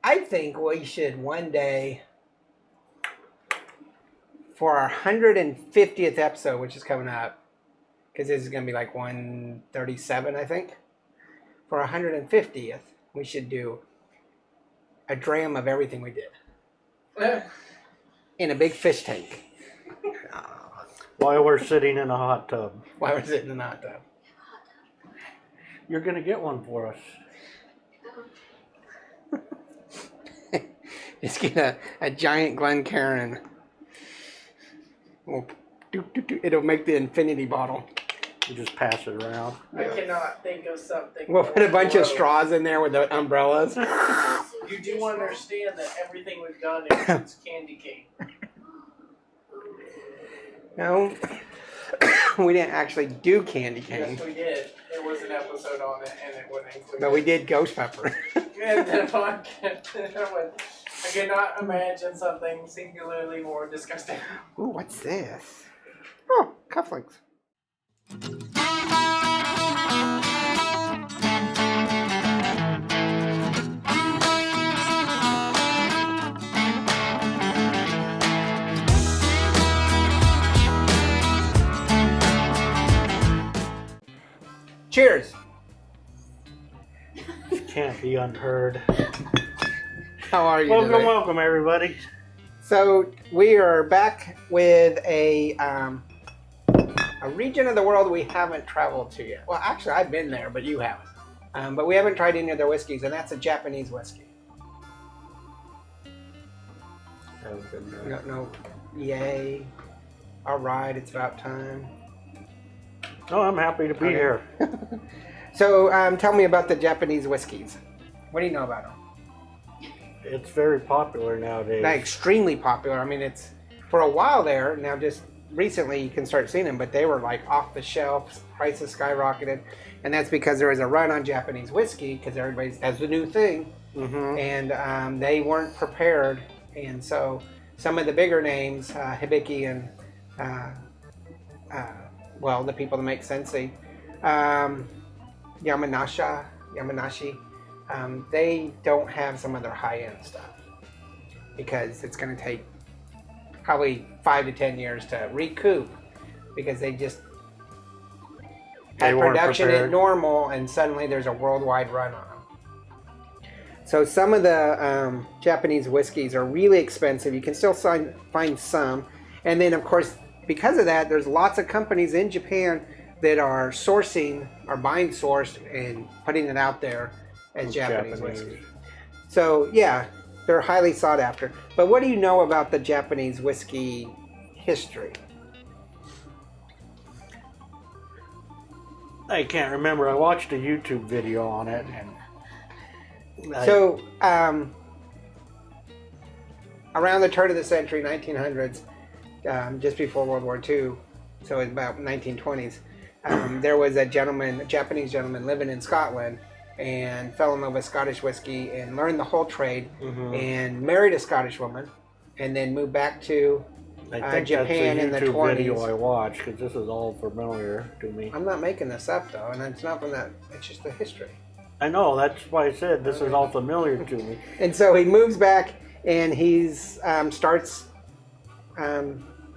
I think we should one day, for our 150th episode, which is coming up, because this is going to be like 137, I think. For our 150th, we should do a dram of everything we did. In a big fish tank. While we're sitting in a hot tub. While we're sitting in a hot tub. You're going to get one for us. Just get a giant Glencairn. It'll make the infinity bottle. You just pass it around. I cannot think of something. We'll put a bunch of straws in there with the umbrellas. You do understand that everything we've done includes candy cane. No, we didn't actually do candy cane. Yes, we did. There was an episode on it, and it wouldn't include. But we did ghost pepper. And then I cannot imagine something singularly more disgusting. Ooh, what's this? Oh, cufflinks. Cheers. Can't be unheard. How are you today? Welcome, everybody. So we are back with a region of the world we haven't traveled to yet. Well, actually, I've been there, but you haven't. But we haven't tried any of their whiskeys, and that's a Japanese whiskey. No, yay. All right, it's about time. Oh, I'm happy to be here. So tell me about the Japanese whiskeys. What do you know about them? It's very popular nowadays. Like, extremely popular. I mean, it's for a while there. Now, just recently you can start seeing them, but they were like off the shelf. Prices skyrocketed, and that's because there was a run on Japanese whiskey because that's the new thing, and they weren't prepared, and so some of the bigger names, Hibiki and the people that make Sensei, Yamanashi, they don't have some of their high-end stuff because it's going to take probably 5 to 10 years to recoup because they just had production at normal and suddenly there's a worldwide run on them. So some of the Japanese whiskeys are really expensive. You can still find some. And then, of course, because of that, there's lots of companies in Japan that are buying sourced and putting it out there as Japanese whiskey. So, yeah, they're highly sought after. But what do you know about the Japanese whiskey history? I can't remember. I watched a YouTube video on it. Around the turn of the century, 1900s, just before World War II, so it's about 1920s, there was a Japanese gentleman living in Scotland and fell in love with Scottish whiskey and learned the whole trade and married a Scottish woman and then moved back to Japan in the 20s. Video I watched because this is all familiar to me. I'm not making this up though, and it's not from that. It's just the history. I know, that's why I said this is all familiar to me. And so he moves back and he's starts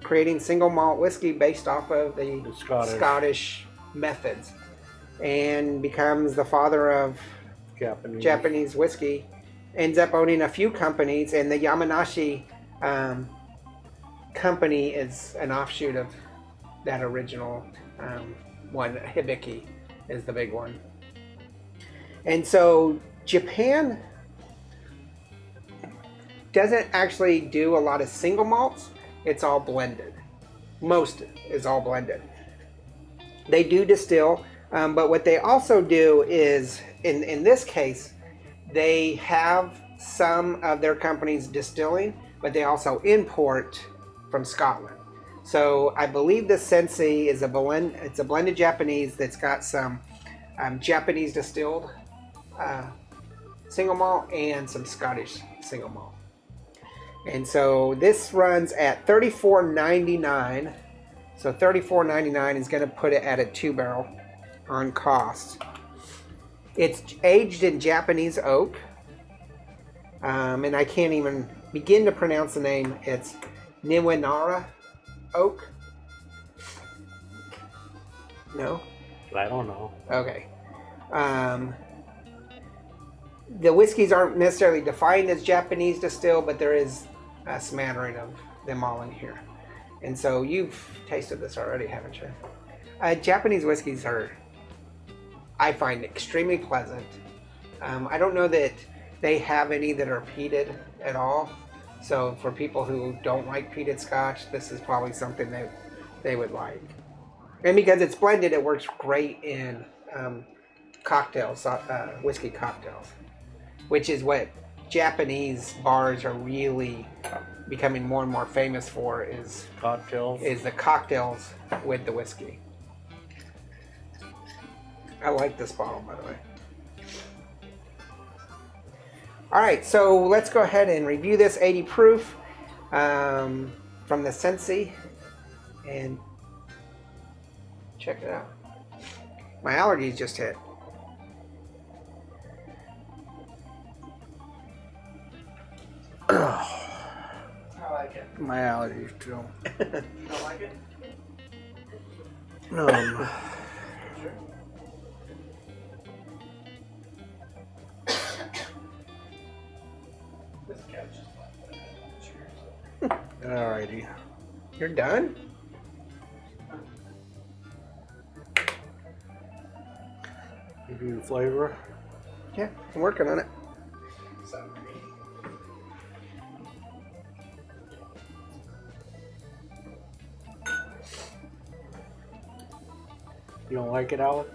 creating single malt whiskey based off of the Scottish methods, and becomes the father of Japanese whiskey. Ends up owning a few companies, and the Yamanashi company is an offshoot of that original one. Hibiki is the big one. And so Japan doesn't actually do a lot of single malts. It's all blended. Most is all blended. They do distill, but what they also do is, in this case, they have some of their companies distilling, but they also import from Scotland. So I believe the Sensei is it's a blended Japanese that's got some Japanese distilled single malt and some Scottish single malt. And so this runs at $34.99. So $34.99 is going to put it at a 2-barrel on cost. It's aged in Japanese oak. And I can't even begin to pronounce the name. It's Niwanara Oak. No? I don't know. Okay. The whiskeys aren't necessarily defined as Japanese distill, but there is a smattering of them all in here. And so you've tasted this already, haven't you? Japanese whiskeys are, I find, extremely pleasant. I don't know that they have any that are peated at all. So for people who don't like peated scotch, this is probably something that they would like. And because it's blended, it works great in cocktails, whiskey cocktails, which is what Japanese bars are really becoming more and more famous for, is Cocktails. is the cocktails with the whiskey. I like this bottle, by the way. All right, so let's go ahead and review this 80 proof from the Sensei and check it out. My allergies just hit. I like it. My allergies too. You don't like it? Sure. This couch is like that. Cheers. Alrighty. You're done? Give you the flavor. Yeah, I'm working on it. Sorry. You don't like it, Alec?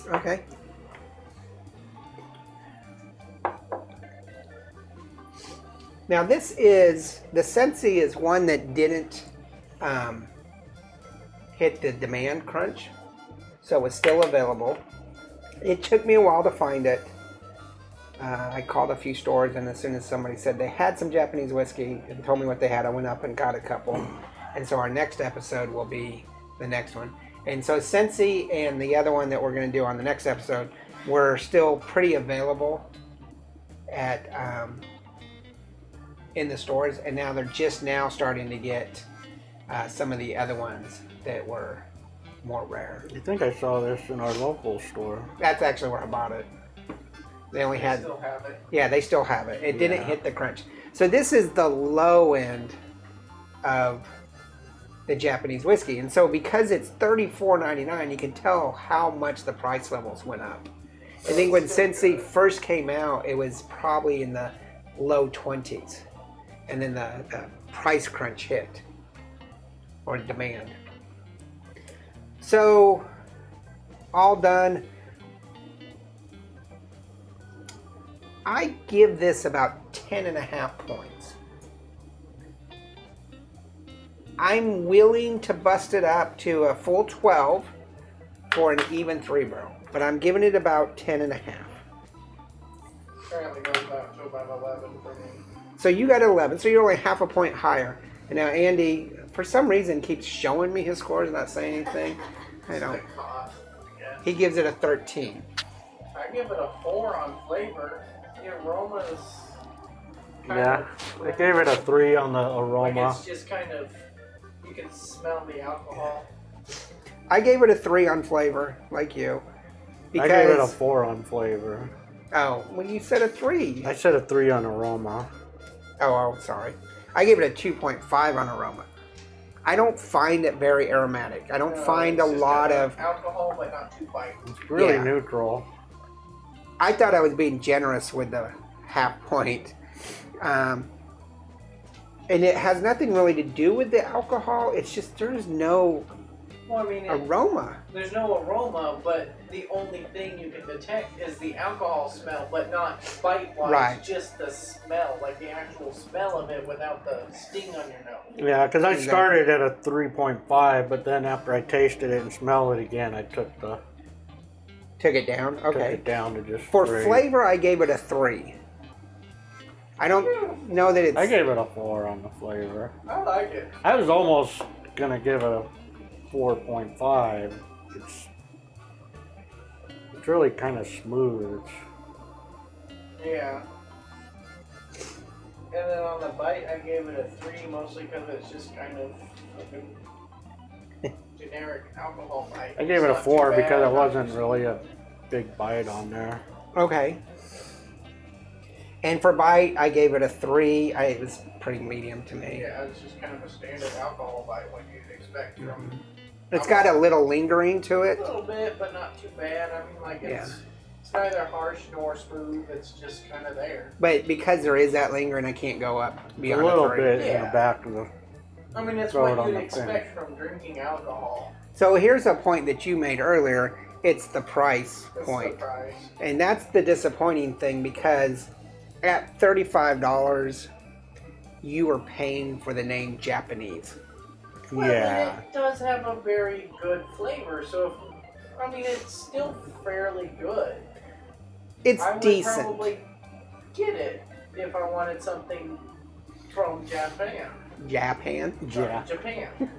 Okay. Now this is, the Sensei is one that didn't hit the demand crunch, so it's still available. It took me a while to find it. I called a few stores, and as soon as somebody said they had some Japanese whiskey and told me what they had, I went up and got a couple. And so our next episode will be the next one. And so Sensei and the other one that we're going to do on the next episode were still pretty available at in the stores, and now they're just now starting to get some of the other ones that were more rare. I think I saw this in our local store. That's actually where I bought it. They only had, Still have it. yeah, they still have it. It didn't Yeah. hit the crunch. So this is the low end of the Japanese whiskey, and so because it's $34.99, you can tell how much the price levels went up. I think when Sensei first came out, it was probably in the low 20s, and then the price crunch hit, or demand. So, all done. I give this about 10.5 points. I'm willing to bust it up to a full 12 for an even 3 barrel, but I'm giving it about 10.5. Currently goes back to about 11 for me. So you got 11, so you're only half a point higher. And now Andy, for some reason, keeps showing me his scores, not saying anything. I don't. The cost, I guess. He gives it a 13. I give it a 4 on flavor. The aroma's kind Yeah, of, I gave it a 3 on the like aroma. it's just kind of, you can smell the alcohol. I gave it a 3 on flavor, like you. I gave it a 4 on flavor. Oh, well, you said a 3. I said a 3 on aroma. Oh, sorry. I gave it a 2.5 on aroma. I don't find it very aromatic. I don't No, find it's a just lot got of... alcohol, but not too bite. It's really Yeah. neutral. I thought I was being generous with the half point. And it has nothing really to do with the alcohol. It's just there's no Well, I mean, aroma. there's no aroma, but the only thing you can detect is the alcohol smell, but not bite-wise, Right. just the smell, like the actual smell of it without the sting on your nose. Yeah, because I Exactly. started at a 3.5, but then after I tasted it and smelled it again, I took Took it down? took Okay. it down to just For 3. flavor, I gave it a 3. I don't know that it's... I gave it a 4 on the flavor. I like it. I was almost gonna give it a 4.5. It's It's really kind of smooth. Yeah. And then on the bite, I gave it a 3, mostly because it's just kind of generic alcohol bite. I gave it a 4 because it wasn't really a big bite on there. Okay. And for bite, I gave it a 3. It was pretty medium to me. Yeah, it's just kind of a standard alcohol bite what you'd expect from. It's got a little lingering to it. A little bit, but not too bad. I mean, like it's neither harsh nor smooth. It's just kind of there. But because there is that lingering, I can't go up beyond a little 3. bit in the back of the. I mean, it's Throw it what on you'd the expect from drinking alcohol. So here's a point that you made earlier. It's the price point. The price. And that's the disappointing thing, because at $35, you are paying for the name Japanese. Well, Yeah. and it does have a very good flavor. So, it's still fairly good. It's I would decent. probably get it if I wanted something from Japan. Japan? Yeah. Japan.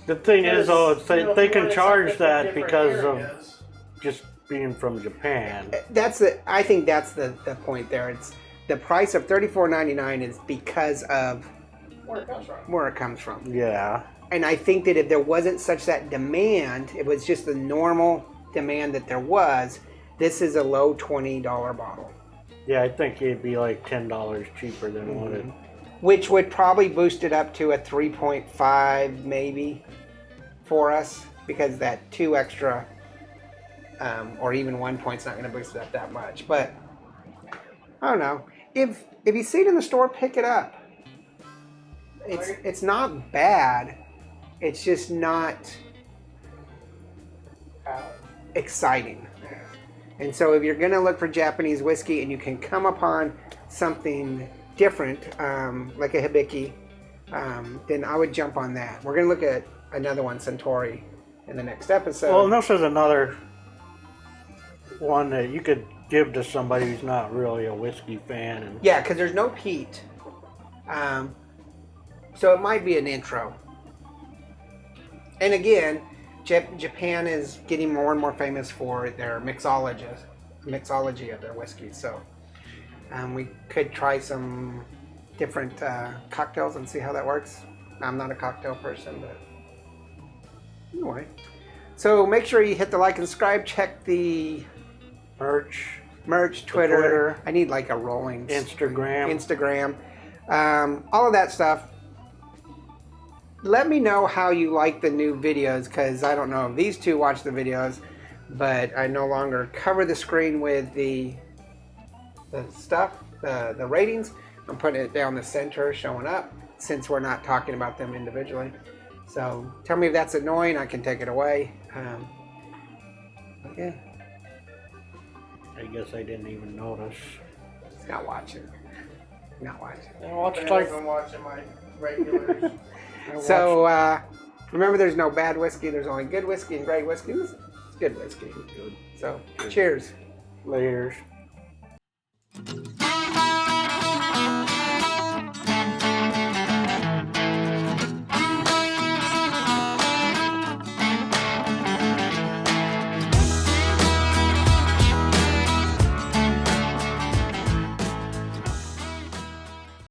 The thing is, though, it's You know, if they you can wanted charge something from that different because areas. of just being from Japan. I think that's the point there. It's the price of $34.99 is because of Where it comes from. where it comes from. Yeah. And I think that if there wasn't such that demand, it was just the normal demand that there was, this is a low $20 bottle. Yeah, I think it'd be like $10 cheaper than what it. Which would probably boost it up to a 3.5 maybe for us, because that 2 extra or even 1 point's not going to boost it up that much. But I don't know. If you see it in the store, pick it up. It's not bad. It's just not exciting. And so if you're going to look for Japanese whiskey and you can come upon something different, like a hibiki, then I would jump on that. We're going to look at another one, Centauri, in the next episode. Well, and this is another one that you could give to somebody who's not really a whiskey fan. And yeah, because there's no peat. So it might be an intro. And again, Japan is getting more and more famous for their mixology of their whiskey. So we could try some different cocktails and see how that works. I'm not a cocktail person, but anyway. So make sure you hit the like and subscribe. Check the merch, Twitter. I need like a rolling Instagram. All of that stuff. Let me know how you like the new videos, because I don't know if these two watch the videos, but I no longer cover the screen with the stuff, the ratings. I'm putting it down the center, showing up, since we're not talking about them individually. So tell me if that's annoying. I can take it away. Yeah. I guess I didn't even notice. It's not watching. Not watching. I've been watching my regulars. So remember, there's no bad whiskey. There's only good whiskey and great whiskey. It's good whiskey. So cheers. Layers.